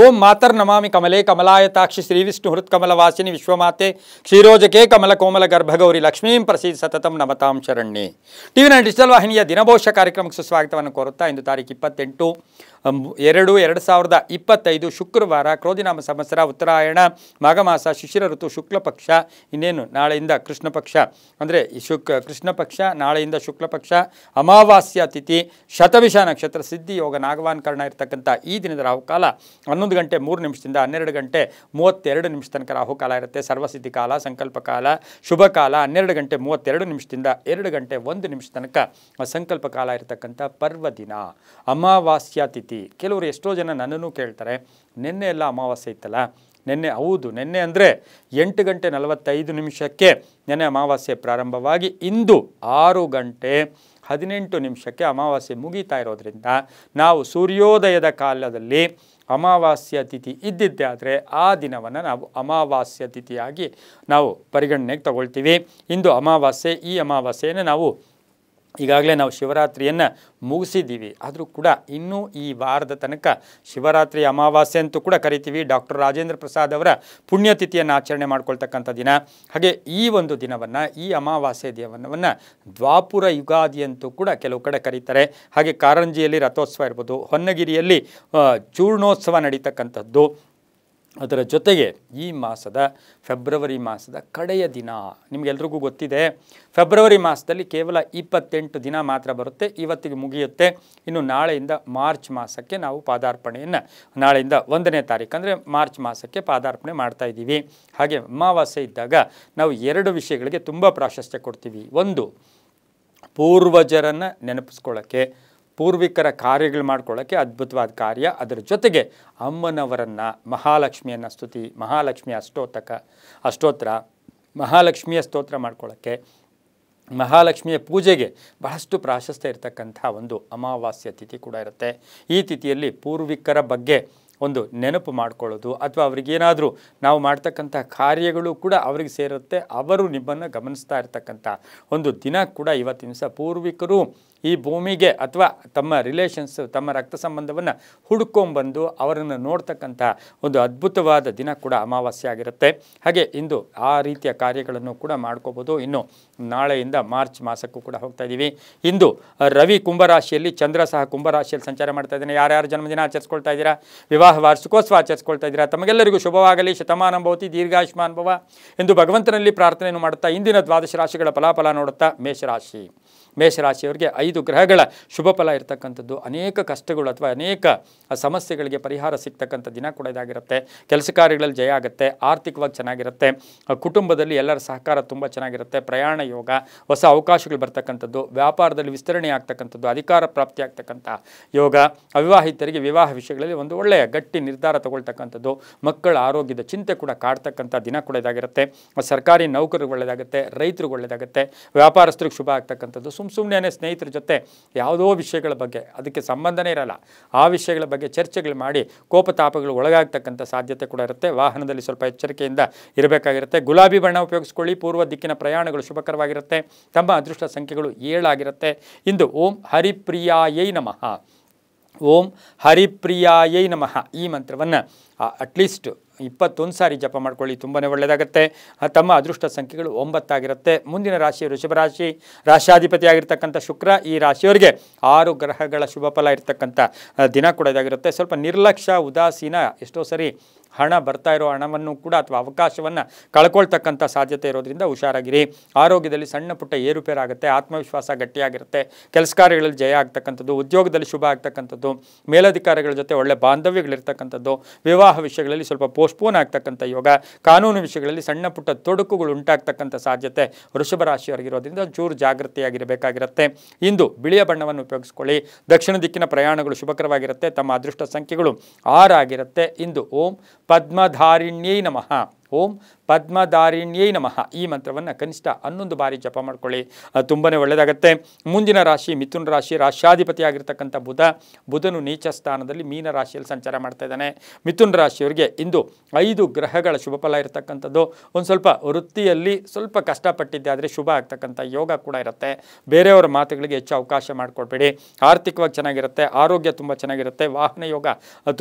ಓಂ ಮಾತರ್ನಮಾಮಿ ಕಮಲೇ ಕಮಲಾಯತಾಕ್ಷಿ ಶ್ರೀವಿಷ್ಣು ಹೃತ್ಕಮಲವಾಸಿನಿ ವಿಶ್ವಮಾತೆ ಕ್ಷೀರೋಜಕೆ ಕಮಲ ಕೋಮಲ ಗರ್ಭಗೌರಿ ಲಕ್ಷ್ಮೀಂ ಪ್ರಸೀದ್ ಸತತಂ ನಮತಾಂ ಶರಣ್ಯೆ. ಟಿವಿ9 ಡಿಜಿಟಲ್ ವಾಹಿನಿಯ ದಿನಭವಿಷ್ಯ ಕಾರ್ಯಕ್ರಮಕ್ಕೆ ಸುಸ್ವಾಗತವನ್ನು ಕೋರುತ್ತಾ ಇಂದು ತಾರೀಕು 28/2/2025 ಶುಕ್ರವಾರ ಕ್ರೋಧಿನಾಮ ಸಂವತ್ಸರ ಉತ್ತರಾಯಣ ಮಾಘಮಾಸ ಶಿಶಿರ ಋತು ಶುಕ್ಲ ಪಕ್ಷ. ಇನ್ನೇನು ನಾಳೆಯಿಂದ ಕೃಷ್ಣ ಪಕ್ಷ ಅಂದರೆ ಕೃಷ್ಣ ಪಕ್ಷ, ನಾಳೆಯಿಂದ ಶುಕ್ಲ ಪಕ್ಷ, ಅಮಾವಾಸ್ಯ ತಿಥಿ, ಶತವಿಷ ನಕ್ಷತ್ರ, ಸಿದ್ಧಿ ಯೋಗ, ನಾಗವಾನ್ ಕರ್ಣ ಇರತಕ್ಕಂಥ ಈ ದಿನದ ರಾಹುಕಾಲ 11 ಗಂಟೆ 3 ನಿಮಿಷದಿಂದ 12 ಗಂಟೆ 32 ನಿಮಿಷ ತನಕ ರಾಹುಕಾಲ ಇರುತ್ತೆ. ಸರ್ವಸಿದ್ಧಿ ಕಾಲ, ಸಂಕಲ್ಪ ಕಾಲ, ಶುಭ ಕಾಲ 12 ಗಂಟೆ 32 ನಿಮಿಷದಿಂದ 2 ಗಂಟೆ 1 ನಿಮಿಷ ತನಕ ಸಂಕಲ್ಪ ಕಾಲ ಇರತಕ್ಕಂಥ ಪರ್ವ ದಿನ ಅಮಾವಾಸ್ಯ ತಿಥಿ. ಕೆಲವರು ಎಷ್ಟೋ ಜನ ನನ್ನನ್ನು ಕೇಳ್ತಾರೆ, ನಿನ್ನೆ ಎಲ್ಲ ಅಮಾವಾಸ್ಯೆ ಇತ್ತಲ್ಲ. ನಿನ್ನೆ ಹೌದು, ನಿನ್ನೆ ಅಂದರೆ 8 ಗಂಟೆ 45 ನಿಮಿಷಕ್ಕೆ ನೆನ್ನೆ ಅಮಾವಾಸ್ಯೆ ಪ್ರಾರಂಭವಾಗಿ ಇಂದು 6 ಗಂಟೆ 18 ನಿಮಿಷಕ್ಕೆ ಅಮಾವಾಸ್ಯೆ ಮುಗೀತಾ ಇರೋದ್ರಿಂದ ನಾವು ಸೂರ್ಯೋದಯದ ಕಾಲದಲ್ಲಿ ಅಮಾವಾಸ್ಯ ತಿಥಿ ಇದ್ದಿದ್ದೆ ಆದರೆ ಆ ದಿನವನ್ನು ನಾವು ಅಮಾವಾಸ್ಯ ತಿಥಿಯಾಗಿ ನಾವು ಪರಿಗಣನೆಗೆ ತಗೊಳ್ತೀವಿ. ಇಂದು ಅಮಾವಾಸ್ಯೆ. ಈ ಅಮಾವಾಸ್ಯೆಯನ್ನು ನಾವು ಈಗಾಗಲೇ ನಾವು ಶಿವರಾತ್ರಿಯನ್ನು ಮುಗಿಸಿದ್ದೀವಿ. ಆದರೂ ಕೂಡ ಇನ್ನೂ ಈ ವಾರದ ತನಕ ಶಿವರಾತ್ರಿ ಅಮಾವಾಸ್ಯೆ ಅಂತೂ ಕೂಡ ಕರಿತೀವಿ. ಡಾಕ್ಟರ್ ರಾಜೇಂದ್ರ ಪ್ರಸಾದ್ ಅವರ ಪುಣ್ಯತಿಥಿಯನ್ನು ಆಚರಣೆ ಮಾಡ್ಕೊಳ್ತಕ್ಕಂಥ ದಿನ. ಹಾಗೆ ಈ ಒಂದು ದಿನವನ್ನು, ಈ ಅಮಾವಾಸ್ಯೆ ದಿನವನ್ನು ದ್ವಾಪುರ ಯುಗಾದಿ ಅಂತೂ ಕೂಡ ಕೆಲವು ಕಡೆ ಕರೀತಾರೆ. ಹಾಗೆ ಕಾರಂಜಿಯಲ್ಲಿ ರಥೋತ್ಸವ ಇರ್ಬೋದು, ಹೊನ್ನಗಿರಿಯಲ್ಲಿ ಚೂರ್ಣೋತ್ಸವ ನಡೀತಕ್ಕಂಥದ್ದು. ಅದರ ಜೊತೆಗೆ ಈ ಮಾಸದ ಫೆಬ್ರವರಿ ಮಾಸದ ಕಡೆಯ ದಿನ ನಿಮಗೆಲ್ರಿಗೂ ಗೊತ್ತಿದೆ. ಫೆಬ್ರವರಿ ಮಾಸದಲ್ಲಿ ಕೇವಲ 28 ದಿನ ಮಾತ್ರ ಬರುತ್ತೆ, ಇವತ್ತಿಗೆ ಮುಗಿಯುತ್ತೆ. ಇನ್ನು ನಾಳೆಯಿಂದ ಮಾರ್ಚ್ ಮಾಸಕ್ಕೆ ನಾವು ಪಾದಾರ್ಪಣೆಯನ್ನು, ನಾಳೆಯಿಂದ 1ನೇ ತಾರೀಕು ಅಂದರೆ ಮಾರ್ಚ್ ಮಾಸಕ್ಕೆ ಪಾದಾರ್ಪಣೆ ಮಾಡ್ತಾ ಇದ್ದೀವಿ. ಹಾಗೆ ಅಮಾವಾಸ್ಯೆ ಇದ್ದಾಗ ನಾವು 2 ವಿಷಯಗಳಿಗೆ ತುಂಬ ಪ್ರಾಶಸ್ತ್ಯ ಕೊಡ್ತೀವಿ. ಒಂದು, ಪೂರ್ವಜರನ್ನು ನೆನಪಿಸ್ಕೊಳ್ಳೋಕ್ಕೆ, ಪೂರ್ವಿಕರ ಕಾರ್ಯಗಳು ಮಾಡ್ಕೊಳ್ಳೋಕ್ಕೆ ಅದ್ಭುತವಾದ ಕಾರ್ಯ. ಅದರ ಜೊತೆಗೆ ಅಮ್ಮನವರನ್ನು, ಮಹಾಲಕ್ಷ್ಮಿಯನ್ನು ಸ್ತುತಿ, ಮಹಾಲಕ್ಷ್ಮಿ ಅಷ್ಟೋತ್ರ, ಮಹಾಲಕ್ಷ್ಮಿಯ ಸ್ತೋತ್ರ ಮಾಡ್ಕೊಳ್ಳೋಕ್ಕೆ, ಮಹಾಲಕ್ಷ್ಮಿಯ ಪೂಜೆಗೆ ಬಹಳಷ್ಟು ಪ್ರಾಶಸ್ತ್ಯ ಇರತಕ್ಕಂಥ ಒಂದು ಅಮಾವಾಸ್ಯ ತಿಥಿ ಕೂಡ ಇರುತ್ತೆ. ಈ ತಿಥಿಯಲ್ಲಿ ಪೂರ್ವಿಕರ ಬಗ್ಗೆ ಒಂದು ನೆನಪು ಮಾಡ್ಕೊಳ್ಳೋದು ಅಥವಾ ಅವರಿಗೇನಾದರೂ ನಾವು ಮಾಡ್ತಕ್ಕಂಥ ಕಾರ್ಯಗಳು ಕೂಡ ಅವ್ರಿಗೆ ಸೇರುತ್ತೆ, ಅವರು ನಿಮ್ಮನ್ನು ಗಮನಿಸ್ತಾ ಇರ್ತಕ್ಕಂಥ ಒಂದು ದಿನ ಕೂಡ ಇವತ್ತಿನ ದಿವಸ. ಪೂರ್ವಿಕರು ಈ ಭೂಮಿಗೆ ಅಥವಾ ತಮ್ಮ ರಿಲೇಷನ್ಸ್, ತಮ್ಮ ರಕ್ತ ಸಂಬಂಧವನ್ನು ಹುಡ್ಕೊಂಬಂದು ಅವರನ್ನು ನೋಡ್ತಕ್ಕಂಥ ಒಂದು ಅದ್ಭುತವಾದ ದಿನ ಕೂಡ ಅಮಾವಾಸ್ಯೆ ಆಗಿರುತ್ತೆ. ಹಾಗೆ ಇಂದು ಆ ರೀತಿಯ ಕಾರ್ಯಗಳನ್ನು ಕೂಡ ಮಾಡ್ಕೋಬೋದು. ಇನ್ನು ನಾಳೆಯಿಂದ ಮಾರ್ಚ್ ಮಾಸಕ್ಕೂ ಕೂಡ ಹೋಗ್ತಾ ಇದ್ದೀವಿ. ಇಂದು ರವಿ ಕುಂಭರಾಶಿಯಲ್ಲಿ, ಚಂದ್ರ ಸಹ ಕುಂಭರಾಶಿಯಲ್ಲಿ ಸಂಚಾರ ಮಾಡ್ತಾ ಇದ್ದಾನೆ. ಯಾರ್ಯಾರು ಜನ್ಮದಿನ ಆಚರಿಸ್ಕೊಳ್ತಾ ಇದ್ದೀರಾ, ವಿವಾಹ ವಾರ್ಷಿಕೋತ್ಸವ ಆಚರಿಸ್ಕೊಳ್ತಾ ಇದ್ದೀರಾ, ತಮಗೆಲ್ಲರಿಗೂ ಶುಭವಾಗಲಿ, ಶತಮಾನ ಭವತಿ, ದೀರ್ಘಾಯುಷ್ಮಾನ್ ಭವ ಎಂದು ಭಗವಂತನಲ್ಲಿ ಪ್ರಾರ್ಥನೆಯನ್ನು ಮಾಡುತ್ತಾ ಇಂದಿನ 12 ರಾಶಿಗಳ ಫಲಾಫಲ ನೋಡುತ್ತಾ ಮೇಷರಾಶಿಯವರಿಗೆ 5 ಗ್ರಹಗಳ ಶುಭ ಫಲ ಇರತಕ್ಕಂಥದ್ದು. ಅನೇಕ ಕಷ್ಟಗಳು ಅಥವಾ ಅನೇಕ ಸಮಸ್ಯೆಗಳಿಗೆ ಪರಿಹಾರ ಸಿಗ್ತಕ್ಕಂಥ ದಿನ ಕೂಡ ಇದಾಗಿರುತ್ತೆ. ಕೆಲಸ ಕಾರ್ಯಗಳಲ್ಲಿ ಜಯ ಆಗುತ್ತೆ, ಆರ್ಥಿಕವಾಗಿ ಚೆನ್ನಾಗಿರುತ್ತೆ, ಕುಟುಂಬದಲ್ಲಿ ಎಲ್ಲರ ಸಹಕಾರ ತುಂಬ ಚೆನ್ನಾಗಿರುತ್ತೆ, ಪ್ರಯಾಣ ಯೋಗ, ಹೊಸ ಅವಕಾಶಗಳು ಬರ್ತಕ್ಕಂಥದ್ದು, ವ್ಯಾಪಾರದಲ್ಲಿ ವಿಸ್ತರಣೆ ಆಗ್ತಕ್ಕಂಥದ್ದು, ಅಧಿಕಾರ ಪ್ರಾಪ್ತಿ ಆಗ್ತಕ್ಕಂಥ ಯೋಗ, ಅವಿವಾಹಿತರಿಗೆ ವಿವಾಹ ವಿಷಯಗಳಲ್ಲಿ ಒಂದು ಒಳ್ಳೆಯ ಗಟ್ಟಿ ನಿರ್ಧಾರ ತಗೊಳ್ತಕ್ಕಂಥದ್ದು, ಮಕ್ಕಳ ಆರೋಗ್ಯದ ಚಿಂತೆ ಕೂಡ ಕಾಡ್ತಕ್ಕಂಥ ದಿನ ಕೂಡ ಇದಾಗಿರುತ್ತೆ. ಸರ್ಕಾರಿ ನೌಕರಿಗೆ ಒಳ್ಳೆಯದಾಗುತ್ತೆ, ರೈತರಿಗೆ ಒಳ್ಳೆಯದಾಗುತ್ತೆ, ವ್ಯಾಪಾರಸ್ಥರಿಗೆ ಶುಭ ಆಗ್ತಕ್ಕಂಥದ್ದು. ಸುಮ್ಮನೆ ಸ್ನೇಹಿತರ ಜೊತೆ ಯಾವುದೋ ವಿಷಯಗಳ ಬಗ್ಗೆ, ಅದಕ್ಕೆ ಸಂಬಂಧನೇ ಇರಲ್ಲ, ಆ ವಿಷಯಗಳ ಬಗ್ಗೆ ಚರ್ಚೆಗಳು ಮಾಡಿ ಕೋಪತಾಪಗಳು ಒಳಗಾಗ್ತಕ್ಕಂಥ ಸಾಧ್ಯತೆ ಕೂಡ ಇರುತ್ತೆ. ವಾಹನದಲ್ಲಿ ಸ್ವಲ್ಪ ಎಚ್ಚರಿಕೆಯಿಂದ ಇರಬೇಕಾಗಿರುತ್ತೆ. ಗುಲಾಬಿ ಬಣ್ಣ ಉಪಯೋಗಿಸ್ಕೊಳ್ಳಿ. ಪೂರ್ವ ದಿಕ್ಕಿನ ಪ್ರಯಾಣಗಳು ಶುಭಕರವಾಗಿರುತ್ತೆ. ತಮ್ಮ ಅದೃಷ್ಟ ಸಂಖ್ಯೆಗಳು 7 ಆಗಿರುತ್ತೆ. ಇಂದು ಓಂ ಹರಿಪ್ರಿಯಾಯೈ ನಮಃ, ಓಂ ಹರಿಪ್ರಿಯಾಯೈ ನಮಃ ಈ ಮಂತ್ರವನ್ನು ಅಟ್ಲೀಸ್ಟ್ 21 ಸಾರಿ ಜಪ ಮಾಡ್ಕೊಳ್ಳಿ, ತುಂಬಾ ಒಳ್ಳೆಯದಾಗುತ್ತೆ. ತಮ್ಮ ಅದೃಷ್ಟ ಸಂಖ್ಯೆಗಳು 9 ಆಗಿರುತ್ತೆ. ಮುಂದಿನ ರಾಶಿ ವೃಷಭ ರಾಶಿ. ರಾಶ್ಯಾಧಿಪತಿ ಆಗಿರ್ತಕ್ಕಂಥ ಶುಕ್ರ ಈ ರಾಶಿಯವರಿಗೆ 6 ಗ್ರಹಗಳ ಶುಭ ಫಲ ಇರ್ತಕ್ಕಂಥ ದಿನ ಕೂಡ ಇದಾಗಿರುತ್ತೆ. ಸ್ವಲ್ಪ ನಿರ್ಲಕ್ಷ್ಯ, ಉದಾಸೀನ, ಎಷ್ಟೋ ಸರಿ ಹಣ ಬರ್ತಾ ಇರೋ ಹಣವನ್ನು ಕೂಡ ಅಥವಾ ಅವಕಾಶವನ್ನು ಕಳ್ಕೊಳ್ತಕ್ಕಂಥ ಸಾಧ್ಯತೆ ಇರೋದ್ರಿಂದ ಹುಷಾರಾಗಿರಿ. ಆರೋಗ್ಯದಲ್ಲಿ ಸಣ್ಣ ಪುಟ್ಟ ಏರುಪೇರಾಗುತ್ತೆ, ಆತ್ಮವಿಶ್ವಾಸ ಗಟ್ಟಿಯಾಗಿರುತ್ತೆ, ಕೆಲಸ ಕಾರ್ಯಗಳಲ್ಲಿ ಜಯ ಆಗ್ತಕ್ಕಂಥದ್ದು, ಉದ್ಯೋಗದಲ್ಲಿ ಶುಭ ಆಗ್ತಕ್ಕಂಥದ್ದು, ಮೇಲಧಿಕಾರಿಗಳ ಜೊತೆ ಒಳ್ಳೆ ಬಾಂಧವ್ಯಗಳಿರ್ತಕ್ಕಂಥದ್ದು, ವಿವಾಹ ವಿಷಯಗಳಲ್ಲಿ ಸ್ವಲ್ಪ ಪೋಸ್ಟ್ಪೋನ್ ಆಗ್ತಕ್ಕಂಥ ಯೋಗ, ಕಾನೂನು ವಿಷಯಗಳಲ್ಲಿ ಸಣ್ಣ ಪುಟ್ಟ ತೊಡಕುಗಳು ಉಂಟಾಗ್ತಕ್ಕಂಥ ಸಾಧ್ಯತೆ ವೃಷಭ ರಾಶಿಯವರಿಗಿರೋದ್ರಿಂದ ಚೂರು ಜಾಗೃತಿಯಾಗಿರಬೇಕಾಗಿರುತ್ತೆ. ಇಂದು ಬಿಳಿಯ ಬಣ್ಣವನ್ನು ಉಪಯೋಗಿಸ್ಕೊಳ್ಳಿ. ದಕ್ಷಿಣ ದಿಕ್ಕಿನ ಪ್ರಯಾಣಗಳು ಶುಭಕರವಾಗಿರುತ್ತೆ. ತಮ್ಮ ಅದೃಷ್ಟ ಸಂಖ್ಯೆಗಳು 6 ಆಗಿರುತ್ತೆ. ಇಂದು ಓಂ ಪದ್ಮಧಾರಿಣ್ಯೈ ನಮಃ, ಓಂ ಪದ್ಮಧಾರಿಣ್ಯೈ ನಮಃ ಈ ಮಂತ್ರವನ್ನು ಕನಿಷ್ಠ 11 ಬಾರಿ ಜಪ ಮಾಡ್ಕೊಳ್ಳಿ, ತುಂಬಾ ಒಳ್ಳೆಯದಾಗುತ್ತೆ. ಮುಂದಿನ ರಾಶಿ ಮಿಥುನ ರಾಶಿ. ರಾಶ್ಯಾಧಿಪತಿ ಆಗಿರ್ತಕ್ಕಂಥ ಬುಧನು ನೀಚ ಸ್ಥಾನದಲ್ಲಿ ಮೀನ ರಾಶಿಯಲ್ಲಿ ಸಂಚಾರ ಮಾಡ್ತಾ ಇದ್ದಾನೆ. ಮಿಥುನ ರಾಶಿಯವರಿಗೆ ಇಂದು 5 ಗ್ರಹಗಳ ಶುಭ ಫಲ ಇರತಕ್ಕಂಥದ್ದು. ಒಂದು ಸ್ವಲ್ಪ ವೃತ್ತಿಯಲ್ಲಿ ಸ್ವಲ್ಪ ಕಷ್ಟಪಟ್ಟಿದ್ದೆ ಆದರೆ ಶುಭ ಆಗ್ತಕ್ಕಂಥ ಯೋಗ ಕೂಡ ಇರುತ್ತೆ. ಬೇರೆಯವರ ಮಾತುಗಳಿಗೆ ಹೆಚ್ಚು ಅವಕಾಶ ಮಾಡಿಕೊಡ್ಬೇಡಿ. ಆರ್ಥಿಕವಾಗಿ ಚೆನ್ನಾಗಿರುತ್ತೆ, ಆರೋಗ್ಯ ತುಂಬ ಚೆನ್ನಾಗಿರುತ್ತೆ, ವಾಹನ ಯೋಗ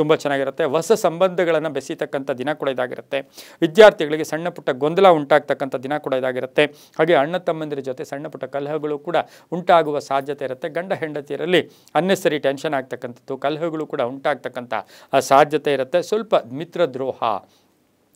ತುಂಬ ಚೆನ್ನಾಗಿರುತ್ತೆ, ಹೊಸ ಸಂಬಂಧಗಳನ್ನು ಬೆಸೀತಕ್ಕಂಥ ದಿನ ಕೂಡ ಇದಾಗಿರುತ್ತೆ. ವಿದ್ಯಾರ್ಥಿಗಳಿಗೆ ಸಣ್ಣ ಪುಟ್ಟ ಗೊಂದಲ ಉಂಟಾಗ್ತಕ್ಕಂಥ ದಿನ ಕೂಡ ಇದಾಗಿರುತ್ತೆ. ಹಾಗೆ ಅಣ್ಣ ತಮ್ಮಂದಿರ ಜೊತೆ ಸಣ್ಣ ಪುಟ್ಟ ಕಲಹಗಳು ಕೂಡ ಉಂಟಾಗುವ ಸಾಧ್ಯತೆ ಇರುತ್ತೆ. ಗಂಡ ಹೆಂಡತಿಯರಲ್ಲಿ ಅನ್ನೆಸರಿ ಟೆನ್ಷನ್ ಆಗ್ತಕ್ಕಂಥದ್ದು, ಕಲಹಗಳು ಕೂಡ ಉಂಟಾಗ್ತಕ್ಕಂಥ ಸಾಧ್ಯತೆ ಇರುತ್ತೆ. ಸ್ವಲ್ಪ ಮಿತ್ರದ್ರೋಹ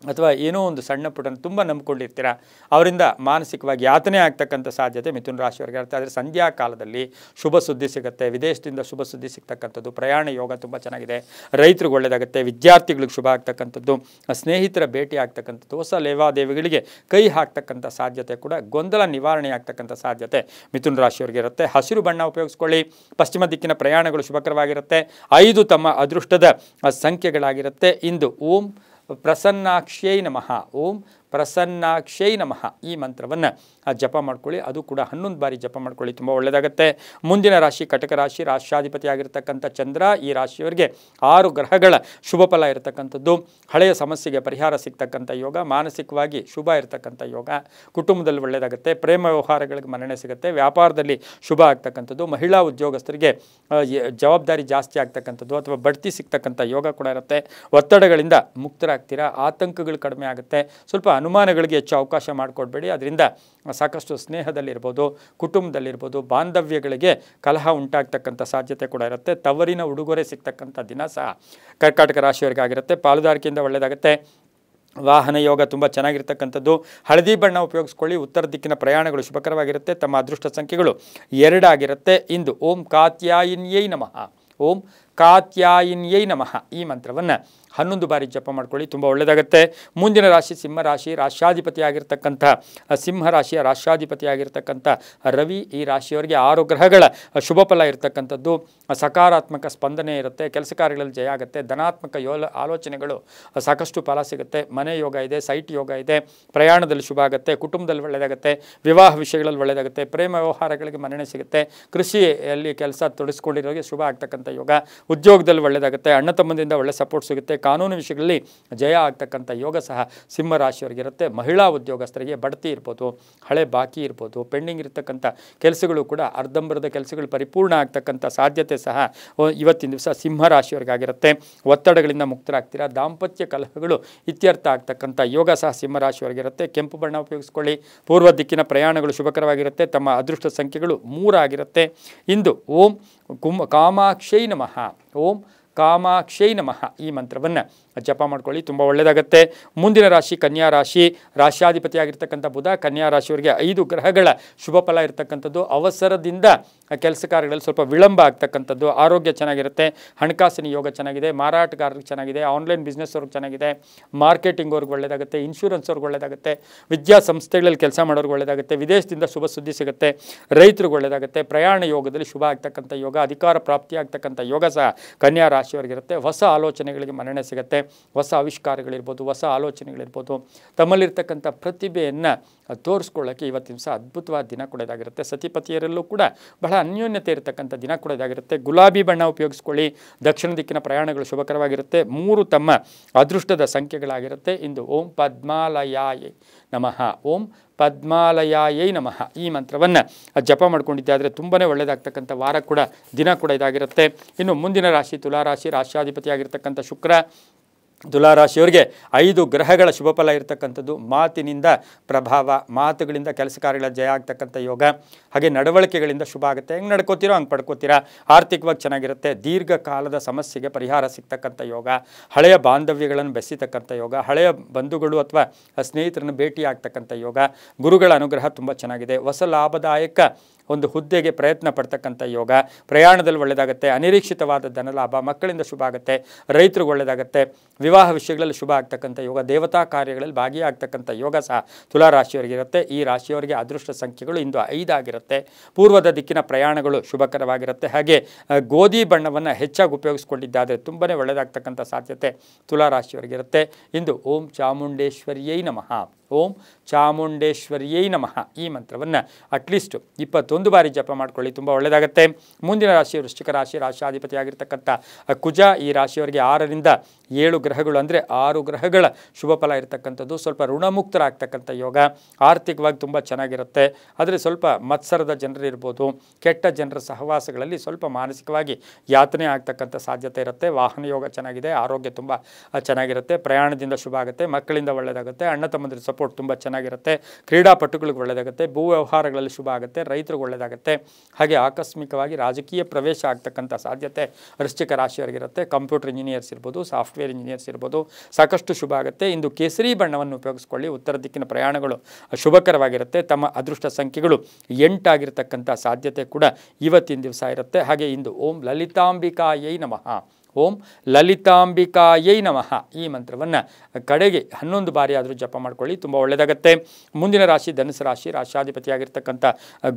ಅಥವಾ ಏನೋ ಒಂದು ಸಣ್ಣ ಪುಟ್ಟನ್ನು ತುಂಬ ನಂಬ್ಕೊಂಡಿರ್ತೀರ, ಅವರಿಂದ ಮಾನಸಿಕವಾಗಿ ಯಾತನೆ ಆಗ್ತಕ್ಕಂಥ ಸಾಧ್ಯತೆ ಮಿಥುನ ರಾಶಿಯವರಿಗೆ ಇರುತ್ತೆ. ಆದರೆ ಸಂಧ್ಯಾ ಕಾಲದಲ್ಲಿ ಶುಭ ಸುದ್ದಿ ಸಿಗುತ್ತೆ, ವಿದೇಶದಿಂದ ಶುಭ ಸುದ್ದಿ ಸಿಗ್ತಕ್ಕಂಥದ್ದು, ಪ್ರಯಾಣ ಯೋಗ ತುಂಬ ಚೆನ್ನಾಗಿದೆ, ರೈತರಿಗೆ ಒಳ್ಳೆಯದಾಗುತ್ತೆ, ವಿದ್ಯಾರ್ಥಿಗಳಿಗೆ ಶುಭ ಆಗ್ತಕ್ಕಂಥದ್ದು, ಸ್ನೇಹಿತರ ಭೇಟಿ ಆಗ್ತಕ್ಕಂಥದ್ದು, ಹೊಸ ಲೇವಾದೇವಿಗಳಿಗೆ ಕೈ ಹಾಕ್ತಕ್ಕಂಥ ಸಾಧ್ಯತೆ ಕೂಡ, ಗೊಂದಲ ನಿವಾರಣೆ ಆಗ್ತಕ್ಕಂಥ ಸಾಧ್ಯತೆ ಮಿಥುನ ರಾಶಿಯವರಿಗೆ ಇರುತ್ತೆ. ಹಸಿರು ಬಣ್ಣ ಉಪಯೋಗಿಸ್ಕೊಳ್ಳಿ. ಪಶ್ಚಿಮ ದಿಕ್ಕಿನ ಪ್ರಯಾಣಗಳು ಶುಭಕರವಾಗಿರುತ್ತೆ. 5 ತಮ್ಮ ಅದೃಷ್ಟದ ಸಂಖ್ಯೆಗಳಾಗಿರುತ್ತೆ. ಇಂದು ಓಂ ಪ್ರಸನ್ನಾಕ್ಷೈ ನಮಃ, ಓಂ ಪ್ರಸನ್ನಾಕ್ಷೈ ನಮಃ ಈ ಮಂತ್ರವನ್ನು ಜಪ ಮಾಡ್ಕೊಳ್ಳಿ. ಅದು ಕೂಡ 11 ಬಾರಿ ಜಪ ಮಾಡ್ಕೊಳ್ಳಿ, ತುಂಬ ಒಳ್ಳೆಯದಾಗುತ್ತೆ. ಮುಂದಿನ ರಾಶಿ ಕಟಕ ರಾಶಿ. ರಾಶ್ಯಾಧಿಪತಿ ಆಗಿರ್ತಕ್ಕಂಥ ಚಂದ್ರ ಈ ರಾಶಿಯವರಿಗೆ 6 ಗ್ರಹಗಳ ಶುಭ ಫಲ ಇರತಕ್ಕಂಥದ್ದು. ಹಳೆಯ ಸಮಸ್ಯೆಗೆ ಪರಿಹಾರ ಸಿಗ್ತಕ್ಕಂಥ ಯೋಗ, ಮಾನಸಿಕವಾಗಿ ಶುಭ ಇರತಕ್ಕಂಥ ಯೋಗ, ಕುಟುಂಬದಲ್ಲಿ ಒಳ್ಳೆಯದಾಗುತ್ತೆ, ಪ್ರೇಮ ವ್ಯವಹಾರಗಳಿಗೆ ಮನ್ನಣೆ ಸಿಗುತ್ತೆ, ವ್ಯಾಪಾರದಲ್ಲಿ ಶುಭ ಆಗ್ತಕ್ಕಂಥದ್ದು, ಮಹಿಳಾ ಉದ್ಯೋಗಸ್ಥರಿಗೆ ಜವಾಬ್ದಾರಿ ಜಾಸ್ತಿ ಆಗ್ತಕ್ಕಂಥದ್ದು ಅಥವಾ ಬಡ್ತಿ ಸಿಗ್ತಕ್ಕಂಥ ಯೋಗ ಕೂಡ ಇರುತ್ತೆ. ಒತ್ತಡಗಳಿಂದ ಮುಕ್ತರಾಗ್ತೀರಾ, ಆತಂಕಗಳು ಕಡಿಮೆ ಆಗುತ್ತೆ. ಸ್ವಲ್ಪ ಅನುಮಾನಗಳಿಗೆ ಹೆಚ್ಚು ಅವಕಾಶ ಮಾಡಿಕೊಡ್ಬೇಡಿ. ಅದರಿಂದ ಸಾಕಷ್ಟು ಸ್ನೇಹದಲ್ಲಿರ್ಬೋದು, ಕುಟುಂಬದಲ್ಲಿರ್ಬೋದು, ಬಾಂಧವ್ಯಗಳಿಗೆ ಕಲಹ ಉಂಟಾಗ್ತಕ್ಕಂಥ ಸಾಧ್ಯತೆ ಕೂಡ ಇರುತ್ತೆ. ತವರಿನ ಉಡುಗೊರೆ ಸಿಗ್ತಕ್ಕಂಥ ದಿನ ಸಹ ಕರ್ಕಾಟಕ ರಾಶಿಯವರಿಗೆ ಆಗಿರುತ್ತೆ. ಪಾಲುದಾರಿಕೆಯಿಂದ ಒಳ್ಳೆಯದಾಗುತ್ತೆ. ವಾಹನ ಯೋಗ ತುಂಬ ಚೆನ್ನಾಗಿರ್ತಕ್ಕಂಥದ್ದು. ಹಳದಿ ಬಣ್ಣ ಉಪಯೋಗಿಸ್ಕೊಳ್ಳಿ. ಉತ್ತರ ದಿಕ್ಕಿನ ಪ್ರಯಾಣಗಳು ಶುಭಕರವಾಗಿರುತ್ತೆ. ತಮ್ಮ ಅದೃಷ್ಟ ಸಂಖ್ಯೆಗಳು 2 ಆಗಿರುತ್ತೆ. ಇಂದು ಓಂ ಕಾತ್ಯಾಯಿನ್ಯೈ ನಮಃ, ಓಂ ಕಾತ್ಯಾಯಿನ್ಯೈ ನಮಃ ಈ ಮಂತ್ರವನ್ನು 11 ಬಾರಿ ಜಪ ಮಾಡ್ಕೊಳ್ಳಿ, ತುಂಬ ಒಳ್ಳೆಯದಾಗುತ್ತೆ. ಮುಂದಿನ ರಾಶಿ ಸಿಂಹರಾಶಿ. ರಾಶ್ಯಾಧಿಪತಿಯಾಗಿರ್ತಕ್ಕಂಥ ಸಿಂಹರಾಶಿಯ ರಾಶ್ಯಾಧಿಪತಿಯಾಗಿರ್ತಕ್ಕಂಥ ರವಿ ಈ ರಾಶಿಯವರಿಗೆ 6 ಗ್ರಹಗಳ ಶುಭ ಫಲ ಇರತಕ್ಕಂಥದ್ದು. ಸಕಾರಾತ್ಮಕ ಸ್ಪಂದನೆ ಇರುತ್ತೆ, ಕೆಲಸ ಕಾರ್ಯಗಳಲ್ಲಿ ಜಯ ಆಗುತ್ತೆ, ಧನಾತ್ಮಕ ಆಲೋಚನೆಗಳು ಸಾಕಷ್ಟು ಫಲ ಸಿಗುತ್ತೆ. ಮನೆ ಯೋಗ ಇದೆ, ಸೈಟ್ ಯೋಗ ಇದೆ, ಪ್ರಯಾಣದಲ್ಲಿ ಶುಭ ಆಗುತ್ತೆ, ಕುಟುಂಬದಲ್ಲಿ ಒಳ್ಳೆಯದಾಗುತ್ತೆ, ವಿವಾಹ ವಿಷಯಗಳಲ್ಲಿ ಒಳ್ಳೆಯದಾಗುತ್ತೆ, ಪ್ರೇಮ ವ್ಯವಹಾರಗಳಿಗೆ ಮನ್ನಣೆ ಸಿಗುತ್ತೆ, ಕೃಷಿಯಲ್ಲಿ ಕೆಲಸ ತೊಡಗಿಸ್ಕೊಂಡಿರೋರಿಗೆ ಶುಭ ಆಗ್ತಕ್ಕಂಥ ಯೋಗ, ಉದ್ಯೋಗದಲ್ಲಿ ಒಳ್ಳೆಯದಾಗುತ್ತೆ, ಅಣ್ಣ ತಮ್ಮಂದಿಂದ ಒಳ್ಳೆ ಸಪೋರ್ಟ್ ಸಿಗುತ್ತೆ, ಕಾನೂನು ವಿಷಯಗಳಲ್ಲಿ ಜಯ ಆಗ್ತಕ್ಕಂಥ ಯೋಗ ಸಹ ಸಿಂಹ ರಾಶಿಯವರಿಗಿರುತ್ತೆ. ಮಹಿಳಾ ಉದ್ಯೋಗಸ್ಥರಿಗೆ ಬಡ್ತಿ ಇರ್ಬೋದು, ಹಳೆ ಬಾಕಿ ಇರ್ಬೋದು, ಪೆಂಡಿಂಗ್ ಇರತಕ್ಕಂಥ ಕೆಲಸಗಳು ಕೂಡ ಅರ್ಧಂಬರ್ಧ ಕೆಲಸಗಳು ಪರಿಪೂರ್ಣ ಆಗ್ತಕ್ಕಂಥ ಸಾಧ್ಯತೆ ಸಹ ಇವತ್ತಿನ ದಿವಸ ಸಿಂಹ ರಾಶಿಯವರಿಗಾಗಿರುತ್ತೆ. ಒತ್ತಡಗಳಿಂದ ಮುಕ್ತರಾಗ್ತೀರಾ, ದಾಂಪತ್ಯ ಕಲಹಗಳು ಇತ್ಯರ್ಥ ಆಗ್ತಕ್ಕಂಥ ಯೋಗ ಸಹ ಸಿಂಹ ರಾಶಿಯವರಿಗಿರುತ್ತೆ. ಕೆಂಪು ಬಣ್ಣ ಉಪಯೋಗಿಸ್ಕೊಳ್ಳಿ. ಪೂರ್ವ ದಿಕ್ಕಿನ ಪ್ರಯಾಣಗಳು ಶುಭಕರವಾಗಿರುತ್ತೆ. ತಮ್ಮ ಅದೃಷ್ಟ ಸಂಖ್ಯೆಗಳು 3 ಆಗಿರುತ್ತೆ. ಇಂದು ಓಂ ಕಾಮಾಕ್ಷೈ ನಮಃ, ಓಂ ಕಾಮಾಕ್ಷೈ ನಮಃ ಈ ಮಂತ್ರವನ್ನು ಜಪ ಮಾಡ್ಕೊಳ್ಳಿ, ತುಂಬ ಒಳ್ಳೆಯದಾಗುತ್ತೆ. ಮುಂದಿನ ರಾಶಿ ಕನ್ಯಾ ರಾಶಿ. ರಾಶ್ಯಾಧಿಪತಿ ಆಗಿರ್ತಕ್ಕಂಥ ಬುಧ ಕನ್ಯಾ ರಾಶಿಯವರಿಗೆ 5 ಗ್ರಹಗಳ ಶುಭ ಫಲ ಇರತಕ್ಕಂಥದ್ದು. ಅವಸರದಿಂದ ಕೆಲಸ ಕಾರ್ಯಗಳಲ್ಲಿ ಸ್ವಲ್ಪ ವಿಳಂಬ ಆಗ್ತಕ್ಕಂಥದ್ದು. ಆರೋಗ್ಯ ಚೆನ್ನಾಗಿರುತ್ತೆ, ಹಣಕಾಸಿನ ಯೋಗ ಚೆನ್ನಾಗಿದೆ, ಮಾರಾಟಗಾರರಿಗೆ ಚೆನ್ನಾಗಿದೆ, ಆನ್ಲೈನ್ ಬಿಸ್ನೆಸ್ ಅವ್ರಿಗೆ ಚೆನ್ನಾಗಿದೆ, ಮಾರ್ಕೆಟಿಂಗ್ ಅವ್ರಿಗೆ ಒಳ್ಳೆಯದಾಗುತ್ತೆ, ಇನ್ಶೂರೆನ್ಸ್ ಅವ್ರಿಗೆ ಒಳ್ಳೆಯದಾಗುತ್ತೆ, ವಿದ್ಯಾಸಂಸ್ಥೆಗಳಲ್ಲಿ ಕೆಲಸ ಮಾಡೋರಿಗೆ ಒಳ್ಳೆಯದಾಗುತ್ತೆ, ವಿದೇಶದಿಂದ ಶುಭ ಸುದ್ದಿ ಸಿಗುತ್ತೆ, ರೈತರಿಗೆ ಒಳ್ಳೆಯದಾಗುತ್ತೆ, ಪ್ರಯಾಣ ಯೋಗದಲ್ಲಿ ಶುಭ ಆಗ್ತಕ್ಕಂಥ ಯೋಗ, ಅಧಿಕಾರ ಪ್ರಾಪ್ತಿ ಆಗ್ತಕ್ಕಂಥ ಯೋಗ ಸಹ ಕನ್ಯಾ ರಾಶಿಯವರಿಗಿರುತ್ತೆ. ಹೊಸ ಆಲೋಚನೆಗಳಿಗೆ ಮನ್ನಣೆ ಸಿಗುತ್ತೆ, ಹೊಸ ಆವಿಷ್ಕಾರಗಳಿರ್ಬೋದು, ಹೊಸ ಆಲೋಚನೆಗಳಿರ್ಬೋದು, ತಮ್ಮಲ್ಲಿರ್ತಕ್ಕಂಥ ಪ್ರತಿಭೆಯನ್ನು ತೋರಿಸ್ಕೊಳ್ಳೋಕ್ಕೆ ಇವತ್ತಿನ ದಿವಸ ಅದ್ಭುತವಾದ ದಿನ ಕೂಡ ಇದಾಗಿರುತ್ತೆ. ಸತಿಪತಿಯರಲ್ಲೂ ಕೂಡ ಬಹಳ ಅನ್ಯೋನ್ಯತೆ ಇರತಕ್ಕಂಥ ದಿನ ಕೂಡ ಇದಾಗಿರುತ್ತೆ. ಗುಲಾಬಿ ಬಣ್ಣ ಉಪಯೋಗಿಸ್ಕೊಳ್ಳಿ. ದಕ್ಷಿಣ ದಿಕ್ಕಿನ ಪ್ರಯಾಣಗಳು ಶುಭಕರವಾಗಿರುತ್ತೆ. 3 ತಮ್ಮ ಅದೃಷ್ಟದ ಸಂಖ್ಯೆಗಳಾಗಿರುತ್ತೆ. ಇಂದು ಓಂ ಪದ್ಮಾಲಯಾಯ ನಮಃ, ಓಂ ಪದ್ಮಾಲಯಾಯೈ ನಮಃ ಈ ಮಂತ್ರವನ್ನು ಜಪ ಮಾಡ್ಕೊಂಡಿದ್ದೆ ಆದರೆ ತುಂಬಾ ಒಳ್ಳೆಯದಾಗ್ತಕ್ಕಂಥ ವಾರ ಕೂಡ ದಿನ ಕೂಡ ಇದಾಗಿರುತ್ತೆ. ಇನ್ನು ಮುಂದಿನ ರಾಶಿ ತುಲಾರಾಶಿ. ರಾಶ್ಯಾಧಿಪತಿಯಾಗಿರ್ತಕ್ಕಂಥ ಶುಕ್ರ ತುಲಾರಾಶಿಯವರಿಗೆ 5 ಗ್ರಹಗಳ ಶುಭ ಫಲ ಇರತಕ್ಕಂಥದ್ದು. ಮಾತಿನಿಂದ ಪ್ರಭಾವ, ಮಾತುಗಳಿಂದ ಕೆಲಸ ಕಾರ್ಯಗಳ ಜಯ ಆಗ್ತಕ್ಕಂಥ ಯೋಗ, ಹಾಗೆ ನಡವಳಿಕೆಗಳಿಂದ ಶುಭ ಆಗುತ್ತೆ. ಹೆಂಗೆ ನಡ್ಕೋತೀರೋ ಹಂಗೆ ಪಡ್ಕೋತೀರಾ. ಆರ್ಥಿಕವಾಗಿ ಚೆನ್ನಾಗಿರುತ್ತೆ. ದೀರ್ಘಕಾಲದ ಸಮಸ್ಯೆಗೆ ಪರಿಹಾರ ಸಿಗ್ತಕ್ಕಂಥ ಯೋಗ, ಹಳೆಯ ಬಾಂಧವ್ಯಗಳನ್ನು ಬೆಸೆತಕ್ಕಂಥ ಯೋಗ, ಹಳೆಯ ಬಂಧುಗಳು ಅಥವಾ ಸ್ನೇಹಿತರನ್ನು ಭೇಟಿ ಆಗ್ತಕ್ಕಂಥ ಯೋಗ, ಗುರುಗಳ ಅನುಗ್ರಹ ತುಂಬ ಚೆನ್ನಾಗಿದೆ. ಹೊಸ ಲಾಭದಾಯಕ ಒಂದು ಹುದ್ದೆಗೆ ಪ್ರಯತ್ನ ಪಡ್ತಕ್ಕಂಥ ಯೋಗ, ಪ್ರಯಾಣದಲ್ಲಿ ಒಳ್ಳೆಯದಾಗುತ್ತೆ, ಅನಿರೀಕ್ಷಿತವಾದ ಧನಲಾಭ, ಮಕ್ಕಳಿಂದ ಶುಭ ಆಗುತ್ತೆ, ರೈತರಿಗೆ ಒಳ್ಳೆಯದಾಗುತ್ತೆ, ವಿವಾಹ ವಿಷಯಗಳಲ್ಲಿ ಶುಭ ಆಗ್ತಕ್ಕಂಥ ಯೋಗ, ದೇವತಾ ಕಾರ್ಯಗಳಲ್ಲಿ ಭಾಗಿಯಾಗ್ತಕ್ಕಂಥ ಯೋಗ ಸಹ ತುಲಾ ರಾಶಿಯವರಿಗೆ ಇರುತ್ತೆ. ಈ ರಾಶಿಯವರಿಗೆ ಅದೃಷ್ಟ ಸಂಖ್ಯೆಗಳು ಇಂದು 5 ಆಗಿರುತ್ತೆ. ಪೂರ್ವದ ದಿಕ್ಕಿನ ಪ್ರಯಾಣಗಳು ಶುಭಕರವಾಗಿರುತ್ತೆ. ಹಾಗೆ ಗೋಧಿ ಬಣ್ಣವನ್ನು ಹೆಚ್ಚಾಗಿ ಉಪಯೋಗಿಸ್ಕೊಂಡಿದ್ದಾದರೆ ತುಂಬಾ ಒಳ್ಳೆಯದಾಗ್ತಕ್ಕಂಥ ಸಾಧ್ಯತೆ ತುಲಾ ರಾಶಿಯವರಿಗೆ ಇರುತ್ತೆ. ಇಂದು ಓಂ ಚಾಮುಂಡೇಶ್ವರಿಯೈ ನಮಃ, ಓಂ ಚಾಮುಂಡೇಶ್ವರಿಯೈ ನಮಃ ಈ ಮಂತ್ರವನ್ನು ಅಟ್ಲೀಸ್ಟ್ 21 ಬಾರಿ ಜಪ ಮಾಡ್ಕೊಳ್ಳಿ, ತುಂಬ ಒಳ್ಳೆಯದಾಗುತ್ತೆ. ಮುಂದಿನ ರಾಶಿ ವೃಶ್ಚಿಕ ರಾಶಿ, ರಾಶಿಯಾಧಿಪತಿಯಾಗಿರ್ತಕ್ಕಂಥ ಕುಜ. ಈ ರಾಶಿಯವರಿಗೆ 6ರಿಂದ 7 ಗ್ರಹಗಳು ಅಂದರೆ 6 ಗ್ರಹಗಳ ಶುಭ ಫಲ ಇರತಕ್ಕಂಥದ್ದು. ಸ್ವಲ್ಪ ಋಣಮುಕ್ತರಾಗ್ತಕ್ಕಂಥ ಯೋಗ, ಆರ್ಥಿಕವಾಗಿ ತುಂಬ ಚೆನ್ನಾಗಿರುತ್ತೆ. ಆದರೆ ಸ್ವಲ್ಪ ಮತ್ಸರದ ಜನರು ಇರ್ಬೋದು, ಕೆಟ್ಟ ಜನರ ಸಹವಾಸಗಳಲ್ಲಿ ಸ್ವಲ್ಪ ಮಾನಸಿಕವಾಗಿ ಯಾತನೆ ಆಗ್ತಕ್ಕಂಥ ಸಾಧ್ಯತೆ ಇರುತ್ತೆ. ವಾಹನ ಯೋಗ ಚೆನ್ನಾಗಿದೆ, ಆರೋಗ್ಯ ತುಂಬ ಚೆನ್ನಾಗಿರುತ್ತೆ, ಪ್ರಯಾಣದಿಂದ ಶುಭ ಆಗುತ್ತೆ, ಮಕ್ಕಳಿಂದ ಒಳ್ಳೆಯದಾಗುತ್ತೆ, ಅಣ್ಣ ತಮ್ಮಂದಿರ ಸಪೋರ್ಟ್ ತುಂಬ ಚೆನ್ನಾಗಿರುತ್ತೆ, ಕ್ರೀಡಾಪಟುಗಳಿಗೆ ಒಳ್ಳೆಯದಾಗುತ್ತೆ, ಭೂ ವ್ಯವಹಾರಗಳಲ್ಲಿ ಶುಭ ಆಗುತ್ತೆ, ರೈತರಿಗೆ ಒಳ್ಳೆಯದಾಗುತ್ತೆ. ಹಾಗೆ ಆಕಸ್ಮಿಕವಾಗಿ ರಾಜಕೀಯ ಪ್ರವೇಶ ಆಗ್ತಕ್ಕಂಥ ಸಾಧ್ಯತೆ ವೃಶ್ಚಿಕ ರಾಶಿಯವರಿಗಿರುತ್ತೆ. ಕಂಪ್ಯೂಟರ್ ಇಂಜಿನಿಯರ್ಸ್ ಇರ್ಬೋದು, ಸಾಫ್ಟ್ವೇರ್ ಇಂಜಿನಿಯರ್ಸ್ ಇರ್ಬೋದು, ಸಾಕಷ್ಟು ಶುಭ ಆಗುತ್ತೆ. ಇಂದು ಕೇಸರಿ ಬಣ್ಣವನ್ನು ಉಪಯೋಗಿಸ್ಕೊಳ್ಳಿ, ಉತ್ತರ ದಿಕ್ಕಿನ ಪ್ರಯಾಣಗಳು ಶುಭಕರವಾಗಿರುತ್ತೆ. ತಮ್ಮ ಅದೃಷ್ಟ ಸಂಖ್ಯೆಗಳು 8 ಆಗಿರತಕ್ಕಂಥ ಸಾಧ್ಯತೆ ಕೂಡ ಇವತ್ತಿನ ದಿವಸ ಇರುತ್ತೆ. ಹಾಗೆ ಇಂದು ಓಂ ಲಲಿತಾಂಬಿಕಾಯೈ ನಮಃ, ಓಂ ಲಲಿತಾಂಬಿಕಾಯೈ ನಮಃ ಈ ಮಂತ್ರವನ್ನು ಕಡೆಗೆ 11 ಬಾರಿ ಆದರೂ ಜಪ ಮಾಡ್ಕೊಳ್ಳಿ, ತುಂಬ ಒಳ್ಳೆಯದಾಗುತ್ತೆ. ಮುಂದಿನ ರಾಶಿ ಧನುಸು ರಾಶಿ, ರಾಶಿಯಾಧಿಪತಿಯಾಗಿರ್ತಕ್ಕಂಥ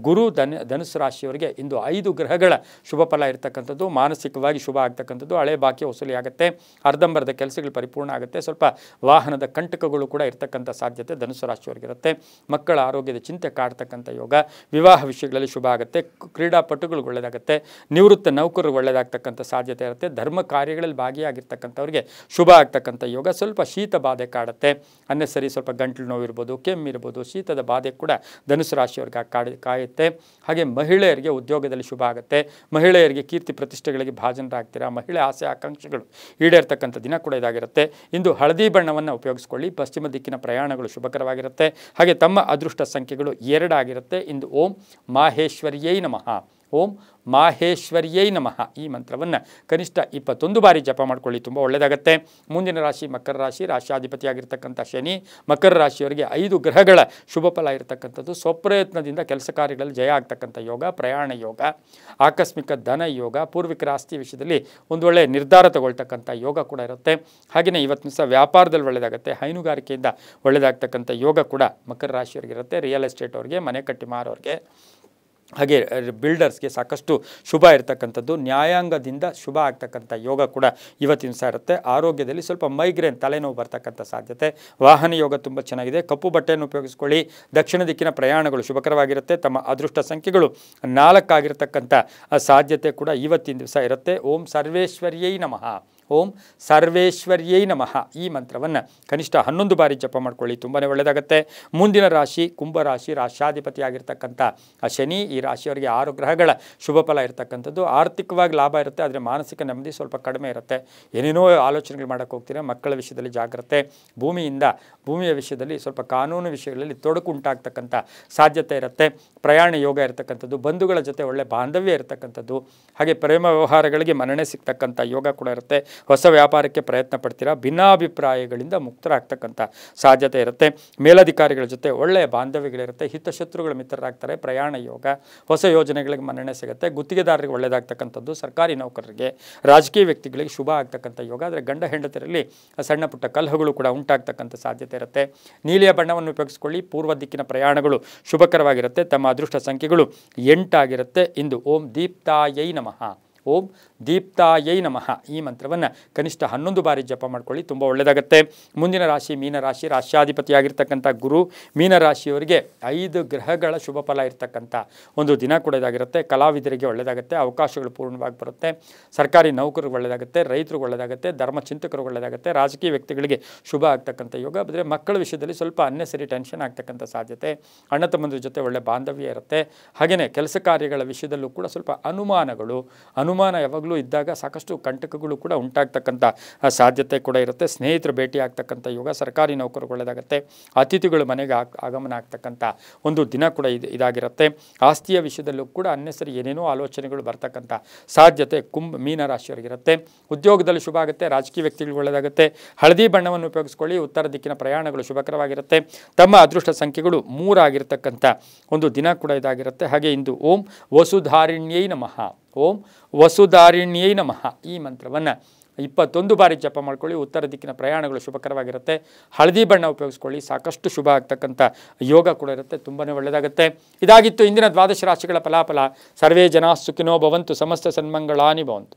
ಗುರು. ಧನುಸು ರಾಶಿಯವರಿಗೆ ಇಂದು 5 ಗ್ರಹಗಳ ಶುಭ ಫಲ ಇರತಕ್ಕಂಥದ್ದು. ಮಾನಸಿಕವಾಗಿ ಶುಭ ಆಗ್ತಕ್ಕಂಥದ್ದು, ಹಳೆ ಬಾಕಿ ವಸೂಲಿ ಆಗುತ್ತೆ, ಅರ್ಧಂಬರ್ಧ ಕೆಲಸಗಳು ಪರಿಪೂರ್ಣ ಆಗುತ್ತೆ. ಸ್ವಲ್ಪ ವಾಹನದ ಕಂಟಕಗಳು ಕೂಡ ಇರತಕ್ಕಂಥ ಸಾಧ್ಯತೆ ಧನುಸು ರಾಶಿಯವರಿಗಿರುತ್ತೆ. ಮಕ್ಕಳ ಆರೋಗ್ಯದ ಚಿಂತೆ ಕಾಡ್ತಕ್ಕಂಥ ಯೋಗ, ವಿವಾಹ ವಿಷಯಗಳಲ್ಲಿ ಶುಭ ಆಗುತ್ತೆ, ಕ್ರೀಡಾಪಟುಗಳಿಗೆ ಒಳ್ಳೆಯದಾಗುತ್ತೆ, ನಿವೃತ್ತ ನೌಕರರಿಗೆ ಒಳ್ಳೆಯದಾಗ್ತಕ್ಕಂಥ ಸಾಧ್ಯತೆ ಇರುತ್ತೆ. ಧರ್ಮ ಕಾರ್ಯಗಳಲ್ಲಿ ಭಾಗಿಯಾಗಿರ್ತಕ್ಕಂಥವ್ರಿಗೆ ಶುಭ ಆಗ್ತಕ್ಕಂಥ ಯೋಗ. ಸ್ವಲ್ಪ ಶೀತ ಬಾಧೆ ಕಾಡುತ್ತೆ, ಅನ್ನೆಸರಿ ಸ್ವಲ್ಪ ಗಂಟಲು ನೋವು ಇರ್ಬೋದು, ಕೆಮ್ಮಿರ್ಬೋದು, ಶೀತದ ಬಾಧೆ ಕೂಡ ಧನುಸು ರಾಶಿಯವರಿಗೆ ಕಾಯುತ್ತೆ. ಹಾಗೆ ಮಹಿಳೆಯರಿಗೆ ಉದ್ಯೋಗದಲ್ಲಿ ಶುಭ ಆಗುತ್ತೆ, ಮಹಿಳೆಯರಿಗೆ ಕೀರ್ತಿ ಪ್ರತಿಷ್ಠೆಗಳಿಗೆ ಭಾಜನರಾಗ್ತೀರಾ, ಮಹಿಳೆ ಆಸೆ ಆಕಾಂಕ್ಷೆಗಳು ಈಡೇರ್ತಕ್ಕಂಥ ದಿನ ಕೂಡ ಇದಾಗಿರುತ್ತೆ. ಇಂದು ಹಳದಿ ಬಣ್ಣವನ್ನು ಉಪಯೋಗಿಸ್ಕೊಳ್ಳಿ, ಪಶ್ಚಿಮ ದಿಕ್ಕಿನ ಪ್ರಯಾಣಗಳು ಶುಭಕರವಾಗಿರುತ್ತೆ. ಹಾಗೆ ತಮ್ಮ ಅದೃಷ್ಟ ಸಂಖ್ಯೆಗಳು 2 ಆಗಿರುತ್ತೆ. ಇಂದು ಓಂ ಮಾಹೇಶ್ವರಿಯೈ ನಮಃ, ಓಂ ಮಾಹೇಶ್ವರಿಯೈ ನಮಃ ಈ ಮಂತ್ರವನ್ನು ಕನಿಷ್ಠ 21 ಬಾರಿ ಜಪ ಮಾಡ್ಕೊಳ್ಳಿ, ತುಂಬ ಒಳ್ಳೆಯದಾಗುತ್ತೆ. ಮುಂದಿನ ರಾಶಿ ಮಕರ ರಾಶಿ, ರಾಶಿಯಾಧಿಪತಿಯಾಗಿರ್ತಕ್ಕಂಥ ಶನಿ. ಮಕರ ರಾಶಿಯವರಿಗೆ 5 ಗ್ರಹಗಳ ಶುಭ ಫಲ ಇರತಕ್ಕಂಥದ್ದು. ಸ್ವಪ್ರಯತ್ನದಿಂದ ಕೆಲಸ ಕಾರ್ಯಗಳಲ್ಲಿ ಜಯ ಆಗ್ತಕ್ಕಂಥ ಯೋಗ, ಪ್ರಯಾಣ ಯೋಗ, ಆಕಸ್ಮಿಕ ಧನ ಯೋಗ, ಪೂರ್ವಿಕರ ಆಸ್ತಿ ವಿಷಯದಲ್ಲಿ ಒಂದು ಒಳ್ಳೆಯ ನಿರ್ಧಾರ ತಗೊಳ್ತಕ್ಕಂಥ ಯೋಗ ಕೂಡ ಇರುತ್ತೆ. ಹಾಗೆಯೇ ಇವತ್ತಿನ ಸಹ ವ್ಯಾಪಾರದಲ್ಲಿ ಒಳ್ಳೆಯದಾಗುತ್ತೆ, ಹೈನುಗಾರಿಕೆಯಿಂದ ಒಳ್ಳೆಯದಾಗ್ತಕ್ಕಂಥ ಯೋಗ ಕೂಡ ಮಕರ ರಾಶಿಯವರಿಗಿರುತ್ತೆ. ರಿಯಲ್ ಎಸ್ಟೇಟ್ ಅವರಿಗೆ, ಮನೆ ಕಟ್ಟಿ ಮಾರೋರಿಗೆ, ಹಾಗೆ ಬಿಲ್ಡರ್ಸ್ಗೆ ಸಾಕಷ್ಟು ಶುಭ ಇರತಕ್ಕಂಥದ್ದು. ನ್ಯಾಯಾಂಗದಿಂದ ಶುಭ ಆಗ್ತಕ್ಕಂಥ ಯೋಗ ಕೂಡ ಇವತ್ತಿನ ಸಹ ಇರುತ್ತೆ. ಆರೋಗ್ಯದಲ್ಲಿ ಸ್ವಲ್ಪ ಮೈಗ್ರೇನ್, ತಲೆನೋವು ಬರ್ತಕ್ಕಂಥ ಸಾಧ್ಯತೆ. ವಾಹನ ಯೋಗ ತುಂಬ ಚೆನ್ನಾಗಿದೆ, ಕಪ್ಪು ಬಟ್ಟೆಯನ್ನು ಉಪಯೋಗಿಸ್ಕೊಳ್ಳಿ. ದಕ್ಷಿಣ ದಿಕ್ಕಿನ ಪ್ರಯಾಣಗಳು ಶುಭಕರವಾಗಿರುತ್ತೆ. ತಮ್ಮ ಅದೃಷ್ಟ ಸಂಖ್ಯೆಗಳು 4 ಆಗಿರತಕ್ಕಂಥ ಸಾಧ್ಯತೆ ಕೂಡ ಇವತ್ತಿನ ದಿವಸ ಇರುತ್ತೆ. ಓಂ ಸರ್ವೇಶ್ವರ್ಯೈ ನಮಃ, ಓಂ ಸರ್ವೇಶ್ವರ್ಯೈ ನಮಃ ಈ ಮಂತ್ರವನ್ನು ಕನಿಷ್ಠ 11 ಬಾರಿ ಜಪ ಮಾಡ್ಕೊಳ್ಳಿ, ತುಂಬಾ ಒಳ್ಳೆಯದಾಗುತ್ತೆ. ಮುಂದಿನ ರಾಶಿ ಕುಂಭರಾಶಿ, ರಾಶಿಯಾಧಿಪತಿಯಾಗಿರ್ತಕ್ಕಂಥ ಶನಿ. ಈ ರಾಶಿಯವರಿಗೆ 6 ಗ್ರಹಗಳ ಶುಭ ಫಲ ಇರತಕ್ಕಂಥದ್ದು. ಆರ್ಥಿಕವಾಗಿ ಲಾಭ ಇರುತ್ತೆ, ಆದರೆ ಮಾನಸಿಕ ನೆಮ್ಮದಿ ಸ್ವಲ್ಪ ಕಡಿಮೆ ಇರುತ್ತೆ. ಏನೇನೋ ಆಲೋಚನೆಗಳು ಮಾಡೋಕ್ಕೆ ಹೋಗ್ತೀರಾ. ಮಕ್ಕಳ ವಿಷಯದಲ್ಲಿ ಜಾಗ್ರತೆ, ಭೂಮಿಯ ವಿಷಯದಲ್ಲಿ ಸ್ವಲ್ಪ ಕಾನೂನು ವಿಷಯಗಳಲ್ಲಿ ತೊಡಕು ಉಂಟಾಗ್ತಕ್ಕಂಥ ಸಾಧ್ಯತೆ ಇರುತ್ತೆ. ಪ್ರಯಾಣ ಯೋಗ ಇರತಕ್ಕಂಥದ್ದು, ಬಂಧುಗಳ ಜೊತೆ ಒಳ್ಳೆ ಬಾಂಧವ್ಯ ಇರತಕ್ಕಂಥದ್ದು, ಹಾಗೆ ಪ್ರೇಮ ವ್ಯವಹಾರಗಳಿಗೆ ಮನ್ನಣೆ ಸಿಗ್ತಕ್ಕಂಥ ಯೋಗ ಕೂಡ ಇರುತ್ತೆ. ಹೊಸ ವ್ಯಾಪಾರಕ್ಕೆ ಪ್ರಯತ್ನ ಪಡ್ತೀರಾ, ಭಿನ್ನಾಭಿಪ್ರಾಯಗಳಿಂದ ಮುಕ್ತರಾಗ್ತಕ್ಕಂಥ ಸಾಧ್ಯತೆ ಇರುತ್ತೆ. ಮೇಲಧಿಕಾರಿಗಳ ಜೊತೆ ಒಳ್ಳೆಯ ಬಾಂಧವ್ಯಗಳಿರುತ್ತೆ, ಹಿತಶತ್ರುಗಳ ಮಿತ್ರರಾಗ್ತಾರೆ. ಪ್ರಯಾಣ ಯೋಗ, ಹೊಸ ಯೋಜನೆಗಳಿಗೆ ಮನ್ನಣೆ ಸಿಗುತ್ತೆ. ಗುತ್ತಿಗೆದಾರರಿಗೆ ಒಳ್ಳೆಯದಾಗ್ತಕ್ಕಂಥದ್ದು, ಸರ್ಕಾರಿ ನೌಕರರಿಗೆ, ರಾಜಕೀಯ ವ್ಯಕ್ತಿಗಳಿಗೆ ಶುಭ ಆಗ್ತಕ್ಕಂಥ ಯೋಗ. ಆದರೆ ಗಂಡ ಹೆಂಡತಿಯರಲ್ಲಿ ಸಣ್ಣ ಪುಟ್ಟ ಕಲಹಗಳು ಕೂಡ ಉಂಟಾಗ್ತಕ್ಕಂಥ ಸಾಧ್ಯತೆ ಇರುತ್ತೆ. ನೀಲಿಯ ಬಣ್ಣವನ್ನು ಉಪಯೋಗಿಸ್ಕೊಳ್ಳಿ, ಪೂರ್ವ ದಿಕ್ಕಿನ ಪ್ರಯಾಣಗಳು ಶುಭಕರವಾಗಿರುತ್ತೆ. ತಮ್ಮ ಅದೃಷ್ಟ ಸಂಖ್ಯೆಗಳು 8 ಆಗಿರುತ್ತೆ. ಇಂದು ಓಂ ದೀಪ್ತಾಯೈ ನಮಃ, ಓಂ ದೀಪ್ತಾಯೈ ನಮಃ ಈ ಮಂತ್ರವನ್ನು ಕನಿಷ್ಠ 11 ಬಾರಿ ಜಪ ಮಾಡ್ಕೊಳ್ಳಿ, ತುಂಬ ಒಳ್ಳೆಯದಾಗುತ್ತೆ. ಮುಂದಿನ ರಾಶಿ ಮೀನರಾಶಿ, ರಾಶಿಯಾಧಿಪತಿಯಾಗಿರ್ತಕ್ಕಂಥ ಗುರು. ಮೀನರಾಶಿಯವರಿಗೆ 5 ಗ್ರಹಗಳ ಶುಭ ಫಲ ಇರತಕ್ಕಂಥ ಒಂದು ದಿನ ಕೂಡ ಇದಾಗಿರುತ್ತೆ. ಕಲಾವಿದರಿಗೆ ಒಳ್ಳೆಯದಾಗುತ್ತೆ, ಅವಕಾಶಗಳು ಪೂರ್ಣವಾಗಿ ಬರುತ್ತೆ. ಸರ್ಕಾರಿ ನೌಕರಿಗೆ ಒಳ್ಳೆಯದಾಗುತ್ತೆ, ರೈತರಿಗೆ ಒಳ್ಳೆಯದಾಗುತ್ತೆ, ಧರ್ಮಚಿಂತಕರಿಗೆ ಒಳ್ಳೆಯದಾಗುತ್ತೆ, ರಾಜಕೀಯ ವ್ಯಕ್ತಿಗಳಿಗೆ ಶುಭ ಆಗ್ತಕ್ಕಂಥ ಯೋಗ. ಆದರೆ ಮಕ್ಕಳ ವಿಷಯದಲ್ಲಿ ಸ್ವಲ್ಪ ಅನ್ನೆಸರಿ ಟೆನ್ಷನ್ ಆಗ್ತಕ್ಕಂಥ ಸಾಧ್ಯತೆ. ಅಣ್ಣ ತಮ್ಮಂದ್ರ ಜೊತೆ ಒಳ್ಳೆ ಬಾಂಧವ್ಯ ಇರುತ್ತೆ. ಹಾಗೆಯೇ ಕೆಲಸ ಕಾರ್ಯಗಳ ವಿಷಯದಲ್ಲೂ ಕೂಡ ಸ್ವಲ್ಪ ಅನುಮಾನಗಳು ಅನುಮಾನ ಯಾವಾಗಲೂ ಇದ್ದಾಗ ಸಾಕಷ್ಟು ಕಂಟಕಗಳು ಕೂಡ ಉಂಟಾಗ್ತಕ್ಕಂಥ ಸಾಧ್ಯತೆ ಕೂಡ ಇರುತ್ತೆ. ಸ್ನೇಹಿತರು ಭೇಟಿ ಆಗ್ತಕ್ಕಂಥ ಯೋಗ, ಸರ್ಕಾರಿ ನೌಕರರು ಒಳ್ಳೆಯದಾಗುತ್ತೆ, ಅತಿಥಿಗಳು ಮನೆಗೆ ಆಗಮನ ಆಗ್ತಕ್ಕಂಥ ಒಂದು ದಿನ ಕೂಡ ಇದಾಗಿರುತ್ತೆ. ಆಸ್ತಿಯ ವಿಷಯದಲ್ಲೂ ಕೂಡ ಅನ್ನೆಸರಿ ಏನೇನೋ ಆಲೋಚನೆಗಳು ಬರ್ತಕ್ಕಂಥ ಸಾಧ್ಯತೆ ಮೀನರಾಶಿಯವರಿಗಿರುತ್ತೆ. ಉದ್ಯೋಗದಲ್ಲಿ ಶುಭ ಆಗುತ್ತೆ, ರಾಜಕೀಯ ವ್ಯಕ್ತಿಗಳು ಒಳ್ಳೆಯದಾಗುತ್ತೆ. ಹಳದಿ ಬಣ್ಣವನ್ನು ಉಪಯೋಗಿಸ್ಕೊಳ್ಳಿ, ಉತ್ತರ ದಿಕ್ಕಿನ ಪ್ರಯಾಣಗಳು ಶುಭಕರವಾಗಿರುತ್ತೆ. ತಮ್ಮ ಅದೃಷ್ಟ ಸಂಖ್ಯೆಗಳು 3 ಆಗಿರತಕ್ಕಂಥ ಒಂದು ದಿನ ಕೂಡ ಇದಾಗಿರುತ್ತೆ. ಹಾಗೆ ಇಂದು ಓಂ ವಸುಧಾರಿಣ್ಯೈ ನಮಃ, ಓಂ ವಸುಧಾರಿಣ್ಯೈ ನಮಃ ಈ ಮಂತ್ರವನ್ನು 21 ಬಾರಿ ಜಪ ಮಾಡ್ಕೊಳ್ಳಿ. ಉತ್ತರ ದಿಕ್ಕಿನ ಪ್ರಯಾಣಗಳು ಶುಭಕರವಾಗಿರುತ್ತೆ. ಹಳದಿ ಬಣ್ಣ ಉಪಯೋಗಿಸ್ಕೊಳ್ಳಿ, ಸಾಕಷ್ಟು ಶುಭ ಆಗ್ತಕ್ಕಂಥ ಯೋಗ ಕೂಡ ಇರುತ್ತೆ, ತುಂಬಾ ಒಳ್ಳೆಯದಾಗುತ್ತೆ. ಇದಾಗಿತ್ತು ಇಂದಿನ ದ್ವಾದಶ ರಾಶಿಗಳ ಫಲಾಫಲ. ಸರ್ವೇ ಜನಾಃ ಸುಖಿನೋ ಭವಂತು, ಸಮಸ್ತ ಸನ್ಮಂಗಳಾನಿ ಭವಂತು.